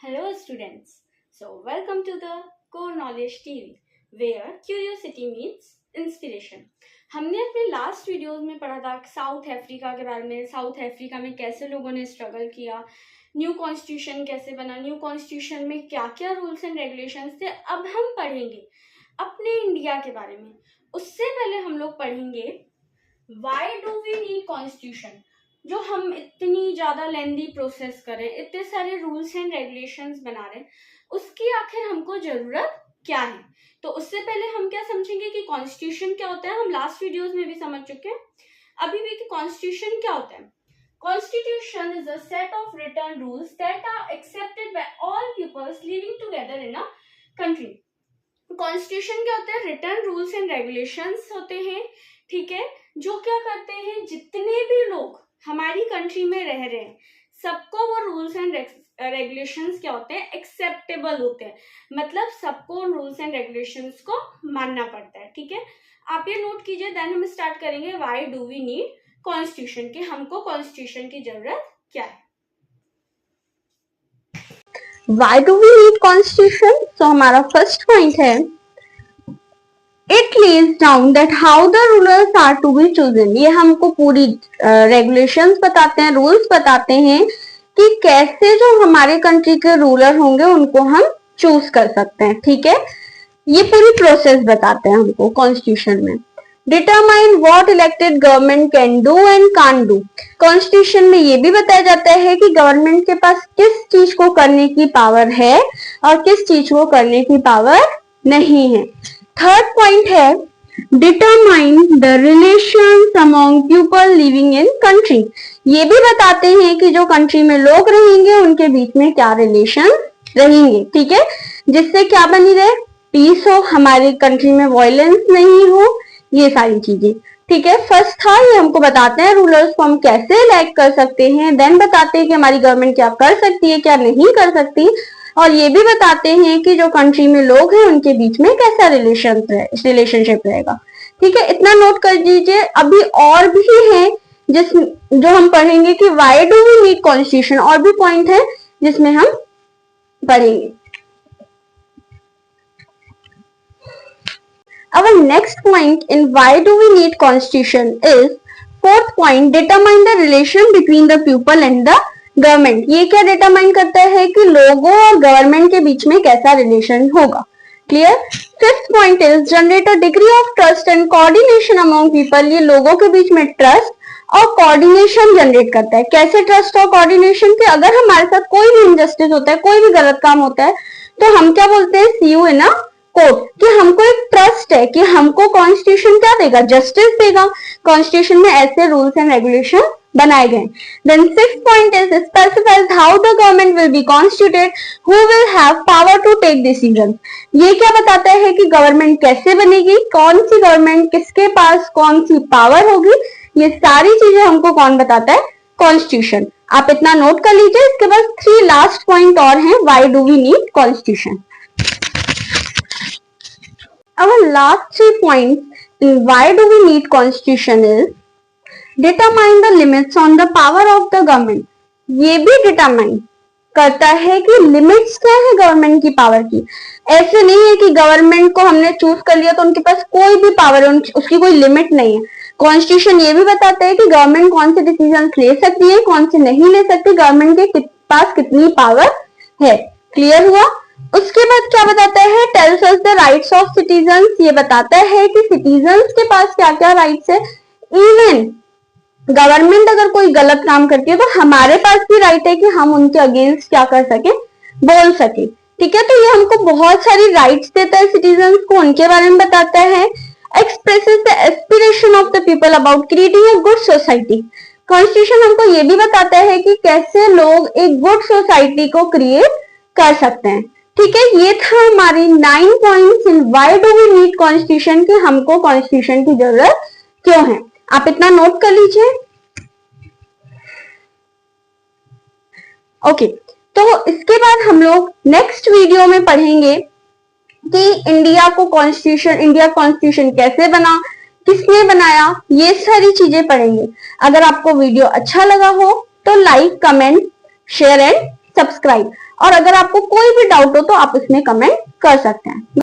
Hello students. So welcome to the Core Knowledge TV where curiosity meets inspiration. हमने अपने last videos में पढ़ा था साउथ अफ्रीका के बारे में। साउथ अफ्रीका में कैसे लोगों ने स्ट्रगल किया, न्यू कॉन्स्टिट्यूशन कैसे बना, न्यू कॉन्स्टिट्यूशन में क्या क्या रूल्स एंड रेगुलेशंस थे। अब हम पढ़ेंगे अपने इंडिया के बारे में। उससे पहले हम लोग पढ़ेंगे why do we need constitution. जो हम इतनी ज़्यादा लेंदी प्रोसेस करें, इतने सारे रूल्स एंड रेगुलेशंस बना रहे हैं, उसकी आखिर हमको ज़रूरत क्या है। तो उससे पहले हम क्या समझेंगे कि कॉन्स्टिट्यूशन क्या होता है। हम लास्ट वीडियोस में भी समझ चुके हैं। अभी भी कि कॉन्स्टिट्यूशन क्या होता है। Constitution is a set of written rules that are accepted by all peoples living together in a country. Constitution क्या होता है, रिटन रूल्स एंड रेगुलेशंस होते हैं, ठीक है, जो क्या करते हैं, जितने भी लोग हमारी कंट्री में रह रहे हैं सबको वो रूल्स एंड रेगुलेशंस क्या होते हैं, एक्सेप्टेबल होते हैं। मतलब सबको उन रूल्स एंड रेगुलेशंस को मानना पड़ता है, ठीक है। आप ये नोट कीजिए। देन हम स्टार्ट करेंगे why do we need constitution, कि हमको कॉन्स्टिट्यूशन की जरूरत क्या है। Why do we need constitution? So हमारा फर्स्ट पॉइंट है It lays down that how the rulers are to be chosen. ये हमको पूरी regulations बताते हैं, rules बताते हैं कि कैसे जो हमारे कंट्री के रूलर होंगे उनको हम चूज कर सकते हैं, ठीक है। ये पूरी प्रोसेस बताते हैं हमको कॉन्स्टिट्यूशन में। Determine what elected government can do and can't do. Constitution में ये भी बताया जाता है कि गवर्नमेंट के पास किस चीज को करने की पावर है और किस चीज को करने की पावर नहीं है। थर्ड पॉइंट है determine the relations among people living in country. ये भी बताते हैं कि जो कंट्री में लोग रहेंगे उनके बीच में क्या रिलेशन रहेंगे, ठीक है, जिससे क्या बनी रहे, पीस हो, हमारी कंट्री में वायलेंस नहीं हो, ये सारी चीजें, ठीक है। फर्स्ट था ये हमको बताते हैं रूलर्स को हम कैसे इलेक्ट कर सकते हैं। देन बताते हैं कि हमारी गवर्नमेंट क्या कर सकती है, क्या नहीं कर सकती, और ये भी बताते हैं कि जो कंट्री में लोग हैं उनके बीच में कैसा रिलेशनशिप रहेगा, ठीक है। इतना नोट कर दीजिए। अभी और भी है जो हम पढ़ेंगे कि why do we need constitution, और भी पॉइंट है जिसमें हम पढ़ेंगे। Our next point in why do we need constitution is fourth point, determine the relation between the people and the government. ये क्या डिटरमाइन करता है कि लोगों और गवर्नमेंट के बीच में कैसा रिलेशन होगा, clear. Fifth point is generate a degree of trust and coordination among people. ये लोगों के बीच में ट्रस्ट और कोऑर्डिनेशन जनरेट करता है। कैसे ट्रस्ट और कोऑर्डिनेशन, कि अगर हमारे साथ कोई भी इनजस्टिस होता है, कोई भी गलत काम होता है, तो हम क्या बोलते हैं, सी यू इन अ कोर्ट, कि हमको एक ट्रस्ट है कि हमको कॉन्स्टिट्यूशन क्या देगा, जस्टिस देगा। कॉन्स्टिट्यूशन में ऐसे रूल्स एंड रेगुलेशन बनाए गए। Then sixth point is specifies how the government will be constituted, who will have power to take decision. ये क्या बताता है कि गवर्नमेंट कैसे बनेगी, कौन सी गवर्नमेंट, किसके पास कौन सी पावर होगी, ये सारी चीजें हमको कौन बताता है, कॉन्स्टिट्यूशन। आप इतना नोट कर लीजिए। इसके बाद 3 लास्ट पॉइंट और हैं why do we need constitution. Our last 3 points in why do we need constitution is determine the limits on the power of the government. ये भी डिटरमाइन करता है कि लिमिट्स क्या है गवर्नमेंट की पावर की। ऐसे नहीं है कि गवर्नमेंट को हमने चूज कर लिया तो उनके पास कोई भी पावर है, उसकी कोई लिमिट नहीं है। कॉन्स्टिट्यूशन ये भी बताता है कि गवर्नमेंट कौन से डिसीजन ले सकती है, कौन से नहीं ले सकती, गवर्नमेंट के पास कितनी पावर है। क्लियर हुआ। उसके बाद क्या बताता है, tells us the rights of citizens. ये बताता है कि सिटीजन्स के पास क्या क्या राइट्स है। इवन गवर्नमेंट अगर कोई गलत काम करती है तो हमारे पास भी राइट है कि हम उनके अगेंस्ट क्या कर सके, बोल सके, ठीक है। तो ये हमको बहुत सारी राइट्स देता है सिटीजन्स को, उनके बारे में बताता है। Expresses the aspiration of the people about creating a good society. Constitution हमको ये भी बताता है कि कैसे लोग एक गुड सोसाइटी को क्रिएट कर सकते हैं, ठीक है। ये था हमारी 9 points in why do we need constitution, कि हमको कॉन्स्टिट्यूशन की जरूरत क्यों है। आप इतना नोट कर लीजिए। ओके, तो इसके बाद हम लोग नेक्स्ट वीडियो में पढ़ेंगे कि इंडिया कॉन्स्टिट्यूशन कैसे बना, किसने बनाया, ये सारी चीजें पढ़ेंगे। अगर आपको वीडियो अच्छा लगा हो तो like, comment, share and subscribe. और अगर आपको कोई भी डाउट हो तो आप इसमें कमेंट कर सकते हैं।